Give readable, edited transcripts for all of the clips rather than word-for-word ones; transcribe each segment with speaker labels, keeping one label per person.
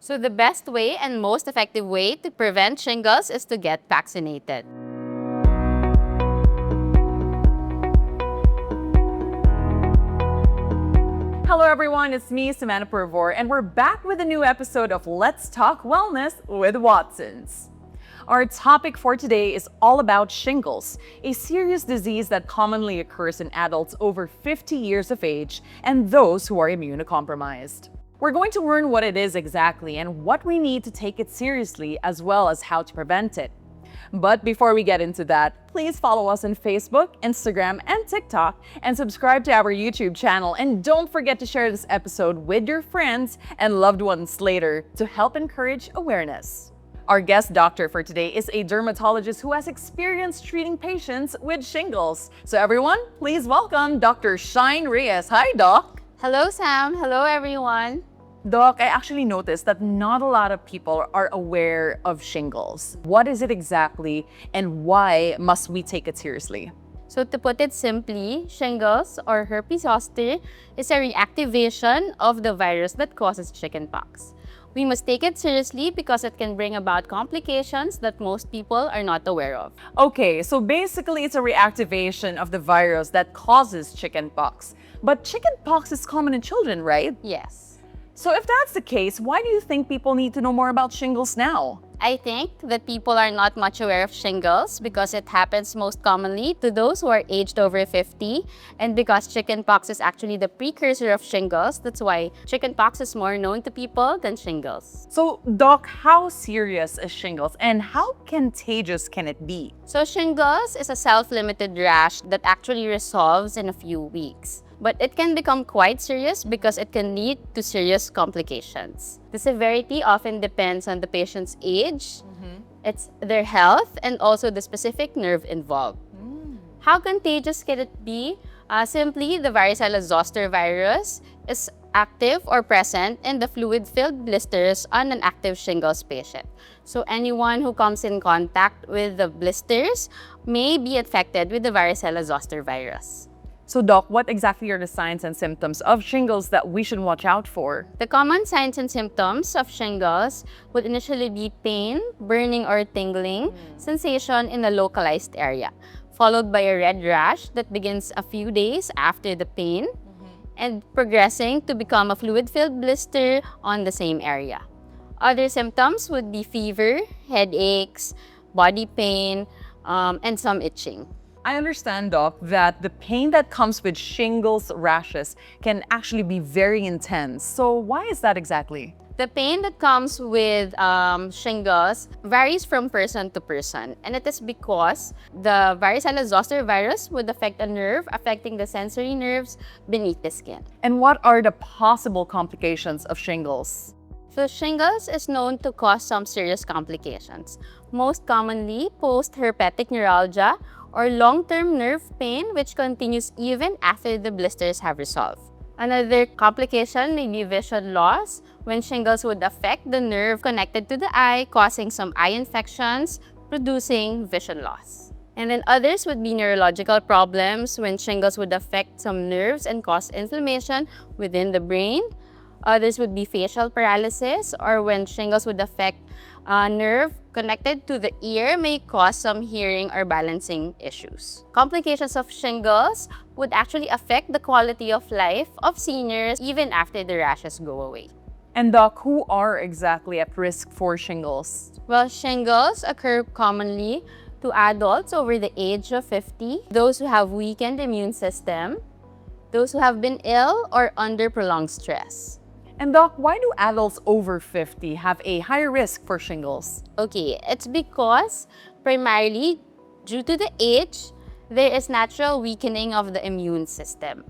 Speaker 1: So the best way and most effective way to prevent shingles is to get vaccinated.
Speaker 2: Hello everyone, it's me, Samantha Purvor, and we're back with a new episode of Let's Talk Wellness with Watsons. Our topic for today is all about shingles, a serious disease that commonly occurs in adults over 50 years of age and those who are immunocompromised. We're going to learn what it is exactly and what we need to take it seriously, as well as how to prevent it. But before we get into that, please follow us on Facebook, Instagram, and TikTok, and subscribe to our YouTube channel. And don't forget to share this episode with your friends and loved ones later to help encourage awareness. Our guest doctor for today is a dermatologist who has experience treating patients with shingles. So everyone, please welcome Dr. Reyes. Hi, Doc.
Speaker 1: Hello, Sam. Hello, everyone.
Speaker 2: Doc, I actually noticed that not a lot of people are aware of shingles. What is it exactly, and why must we take it seriously?
Speaker 1: So to put it simply, shingles or herpes zoster is a reactivation of the virus that causes chickenpox. We must take it seriously because it can bring about complications that most people are not aware of.
Speaker 2: Okay, so basically it's a reactivation of the virus that causes chickenpox. But chickenpox is common in children, right?
Speaker 1: Yes.
Speaker 2: So if that's the case, why do you think people need to know more about shingles now?
Speaker 1: I think that people are not much aware of shingles because it happens most commonly to those who are aged over 50, and because chickenpox is actually the precursor of shingles, that's why chickenpox is more known to people than shingles.
Speaker 2: So, Doc, how serious is shingles and how contagious can it be?
Speaker 1: So shingles is a self-limited rash that actually resolves in a few weeks. But it can become quite serious because it can lead to serious complications. The severity often depends on the patient's age, it's their health, and also the specific nerve involved. How contagious can it be? Simply, the varicella zoster virus is active or present in the fluid-filled blisters on an active shingles patient. So anyone who comes in contact with the blisters may be infected with the varicella zoster virus.
Speaker 2: So, Doc, what exactly are the signs and symptoms of shingles that we should watch out for?
Speaker 1: The common signs and symptoms of shingles would initially be pain, burning or tingling, sensation in a localized area, followed by a red rash that begins a few days after the pain, and progressing to become a fluid-filled blister on the same area. Other symptoms would be fever, headaches, body pain, and some itching.
Speaker 2: I understand, Doc, that the pain that comes with shingles rashes can actually be very intense. So why is that exactly?
Speaker 1: The pain that comes with shingles varies from person to person, and it is because the varicella zoster virus would affect a nerve, affecting the sensory nerves beneath the skin.
Speaker 2: And what are the possible complications of shingles?
Speaker 1: So shingles is known to cause some serious complications, most commonly post-herpetic neuralgia or long-term nerve pain which continues even after the blisters have resolved. Another complication may be vision loss, when shingles would affect the nerve connected to the eye, causing some eye infections, producing vision loss. And then others would be neurological problems, when shingles would affect some nerves and cause inflammation within the brain. Others would be facial paralysis, or when shingles would affect a nerve connected to the ear, may cause some hearing or balancing issues. Complications of shingles would actually affect the quality of life of seniors even after the rashes go away.
Speaker 2: And Doc, who are exactly at risk for shingles?
Speaker 1: Well, shingles occur commonly to adults over the age of 50, those who have weakened immune system, those who have been ill or under prolonged stress.
Speaker 2: And Doc, why do adults over 50 have a higher risk for shingles?
Speaker 1: Okay, it's because primarily due to the age, there is natural weakening of the immune system.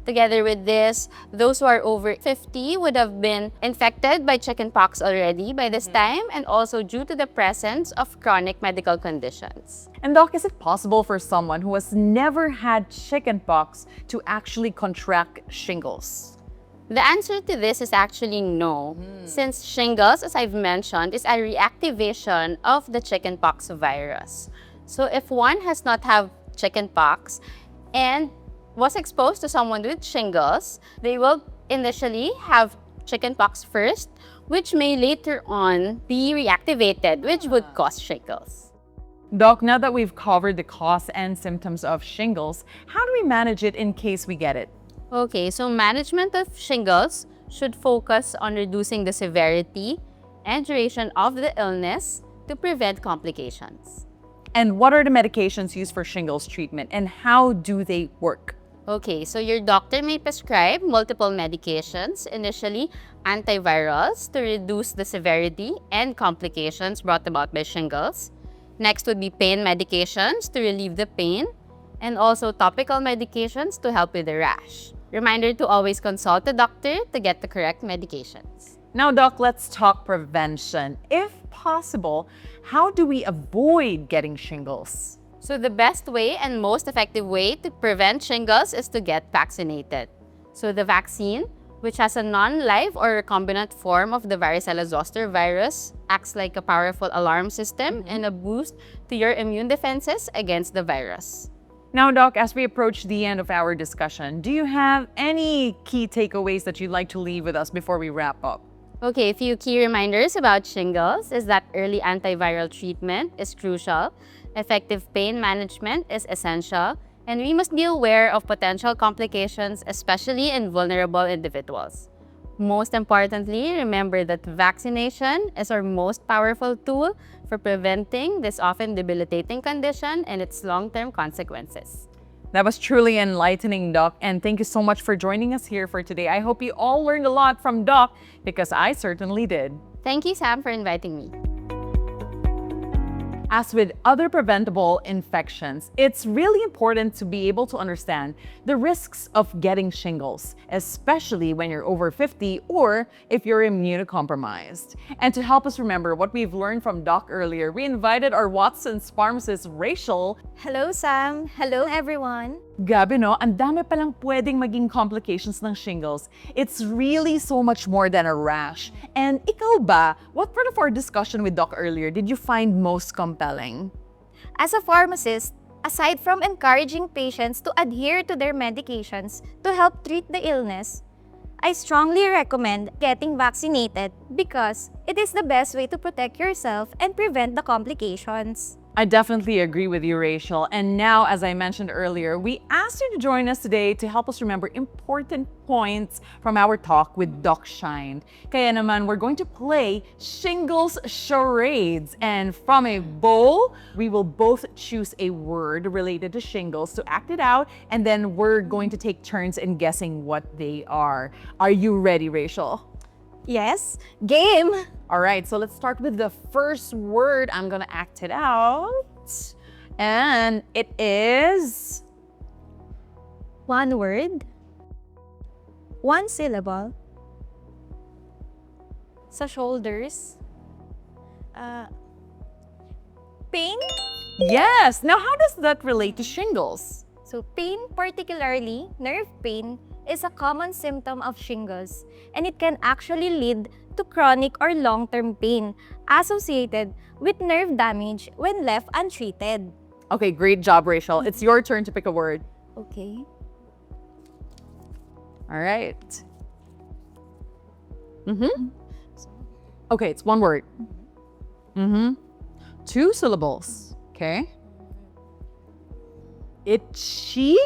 Speaker 1: Together with this, those who are over 50 would have been infected by chickenpox already by this time, and also due to the presence of chronic medical conditions.
Speaker 2: And Doc, is it possible for someone who has never had chickenpox to actually contract shingles?
Speaker 1: The answer to this is actually no, since shingles, as I've mentioned, is a reactivation of the chickenpox virus. So if one has not had chickenpox and was exposed to someone with shingles, they will initially have chickenpox first, which may later on be reactivated, which would cause shingles.
Speaker 2: Doc, now that we've covered the cause and symptoms of shingles, how do we manage it in case we get it?
Speaker 1: Okay, so management of shingles should focus on reducing the severity and duration of the illness to prevent complications.
Speaker 2: And what are the medications used for shingles treatment and how do they work?
Speaker 1: Okay, so your doctor may prescribe multiple medications, initially antivirals to reduce the severity and complications brought about by shingles. Next would be pain medications to relieve the pain, and also topical medications to help with the rash. Reminder to always consult a doctor to get the correct medications.
Speaker 2: Now, Doc, let's talk prevention. If possible, how do we avoid getting shingles?
Speaker 1: So the best way and most effective way to prevent shingles is to get vaccinated. So the vaccine, which has a non-live or recombinant form of the varicella zoster virus, acts like a powerful alarm system and a boost to your immune defenses against the virus.
Speaker 2: Now, Doc, as we approach the end of our discussion, do you have any key takeaways that you'd like to leave with us before we wrap up?
Speaker 1: Okay, a few key reminders about shingles is that early antiviral treatment is crucial, effective pain management is essential, and we must be aware of potential complications, especially in vulnerable individuals. Most importantly, remember that vaccination is our most powerful tool for preventing this often debilitating condition and its long-term consequences.
Speaker 2: That was truly enlightening, Doc, and thank you so much for joining us here for today. I hope you all learned a lot from Doc because I certainly did.
Speaker 1: Thank you, Sam, for inviting me.
Speaker 2: As with other preventable infections, it's really important to be able to understand the risks of getting shingles, especially when you're over 50 or if you're immunocompromised. And to help us remember what we've learned from Doc earlier, we invited our Watson's pharmacist, Rachel.
Speaker 3: Hello, Sam. Hello, everyone.
Speaker 2: Gabi, no? Ang dami palang pwedeng maging complications ng shingles. It's really so much more than a rash. And ikaw ba, what part of our discussion with Doc earlier did you find most compelling?
Speaker 3: As a pharmacist, aside from encouraging patients to adhere to their medications to help treat the illness, I strongly recommend getting vaccinated because it is the best way to protect yourself and prevent the complications.
Speaker 2: I definitely agree with you, Rachel. And now, as I mentioned earlier, we asked you to join us today to help us remember important points from our talk with Doc Shine. Kaya naman, we're going to play Shingles Charades. And from a bowl, we will both choose a word related to shingles to act it out. And then we're going to take turns in guessing what they are. Are you ready, Rachel?
Speaker 3: Yes, game!
Speaker 2: All right, so let's start with the first word. I'm gonna act it out. And it is...
Speaker 3: One word, one syllable, sa shoulders, pain.
Speaker 2: Yes! Now, how does that relate to shingles?
Speaker 3: So pain, particularly nerve pain, is a common symptom of shingles, and it can actually lead to chronic or long-term pain associated with nerve damage when left untreated.
Speaker 2: Okay, great job, Rachel. It's your turn to pick a word.
Speaker 3: Okay.
Speaker 2: All right. Okay, it's one word. Two syllables. Okay. Itchy.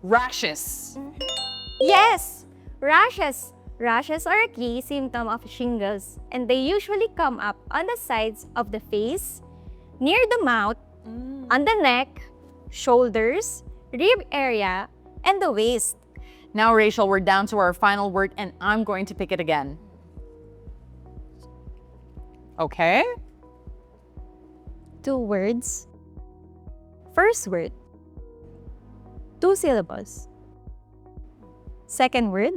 Speaker 2: Rashes.
Speaker 3: Yes! Rashes. Rashes are a key symptom of shingles, and they usually come up on the sides of the face, near the mouth, on the neck, shoulders, rib area, and the waist.
Speaker 2: Now, Rachel, we're down to our final word, and I'm going to pick it again. Okay.
Speaker 3: Two words. First word, two syllables. Second word,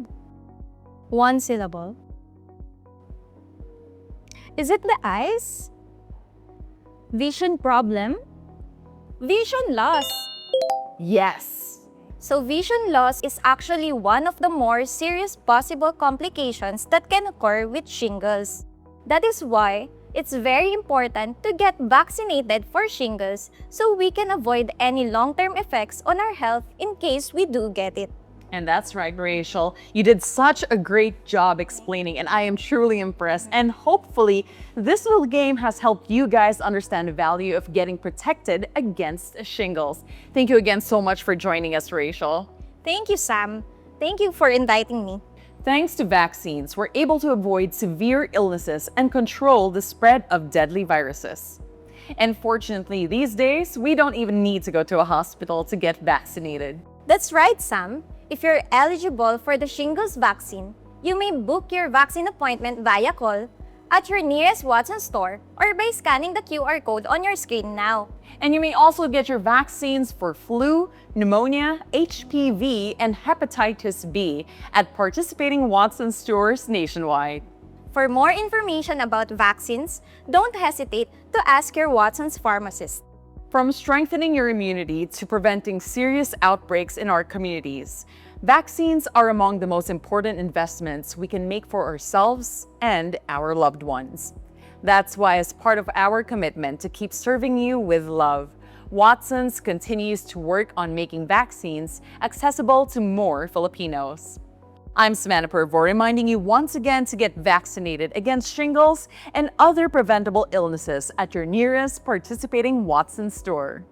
Speaker 3: one syllable. Is it the eyes? Vision problem? Vision loss.
Speaker 2: Yes.
Speaker 3: So vision loss is actually one of the more serious possible complications that can occur with shingles. That is why it's very important to get vaccinated for shingles so we can avoid any long-term effects on our health in case we do get it.
Speaker 2: And that's right, Rachel. You did such a great job explaining, and I am truly impressed. And hopefully, this little game has helped you guys understand the value of getting protected against shingles. Thank you again so much for joining us, Rachel.
Speaker 3: Thank you, Sam. Thank you for inviting me.
Speaker 2: Thanks to vaccines, we're able to avoid severe illnesses and control the spread of deadly viruses. And fortunately, these days, we don't even need to go to a hospital to get vaccinated.
Speaker 3: That's right, Sam. If you're eligible for the shingles vaccine, you may book your vaccine appointment via call at your nearest Watson store or by scanning the QR code on your screen now.
Speaker 2: And you may also get your vaccines for flu, pneumonia, HPV, and hepatitis B at participating Watson stores nationwide.
Speaker 3: For more information about vaccines, don't hesitate to ask your Watson's pharmacist.
Speaker 2: From strengthening your immunity to preventing serious outbreaks in our communities, vaccines are among the most important investments we can make for ourselves and our loved ones. That's why, as part of our commitment to keep serving you with love, Watson's continues to work on making vaccines accessible to more Filipinos. I'm Samantha Purvor, reminding you once again to get vaccinated against shingles and other preventable illnesses at your nearest participating Watson store.